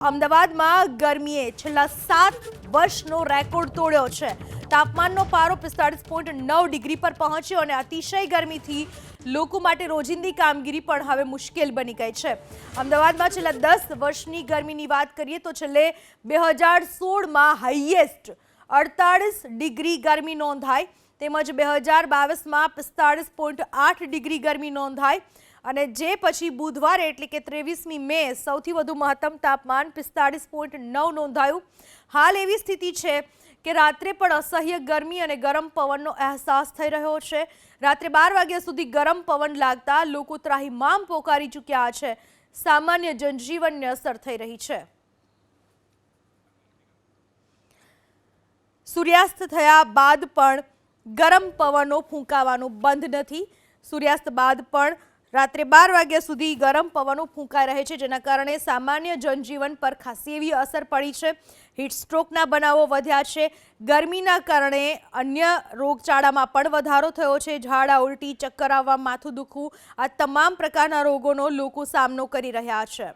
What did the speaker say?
અમદાવાદમાં ગરમીએ છેલ્લા 7 વર્ષનો રેકોર્ડ તોડ્યો છે। તાપમાનનો પારો 45.9 ડિગ્રી પર પહોંચ્યો અને અતિશય ગરમીથી લોકો માટે રોજિંદી કામગીરી પણ હવે મુશ્કેલ બની ગઈ છે। અમદાવાદમાં છેલ્લા 10 વર્ષની ગરમીની વાત કરીએ તો છેલ્લે 2016માં હાઈએસ્ટ 48 ડિગ્રી ગરમી નોંધાઈ, તેમજ 2022માં 45.8 ડિગ્રી ગરમી નોંધાઈ અને જે પછી બુધવારે એટલે કે 23મી મે સૌથી વધુ મહત્તમ તાપમાન 45.9 નોંધાયું। હાલ એવી સ્થિતિ છે કે રાત્રે પણ અસહ્ય ગરમી અને ગરમ પવનનો અહેસાસ થઈ રહ્યો છે। રાત્રે 12 વાગ્યા સુધી ગરમ પવન લાગતા લોકો ત્રાહિમામ પોકારી ચૂક્યા છે। સામાન્ય જનજીવનને અસર થઈ રહી છે। સૂર્યાસ્ત થયા બાદ પણ ગરમ પવનો ફૂંકાવાનું બંધ નથી। સૂર્યાસ્ત બાદ પણ રાત્રે 12 વાગ્યા સુધી ગરમ પવનો ફૂંકાઈ રહે છે, જેના કારણે સામાન્ય જનજીવન પર ખાસી એવી અસર પડી છે। હીટ સ્ટ્રોકના બનાવો વધ્યા છે। ગરમીના કારણે અન્ય રોગચાળામાં પણ વધારો થયો છે। ઝાડા ઉલટી, ચક્કર આવવા, માથું દુખવું, આ તમામ પ્રકારના રોગોનો લોકો સામનો કરી રહ્યા છે।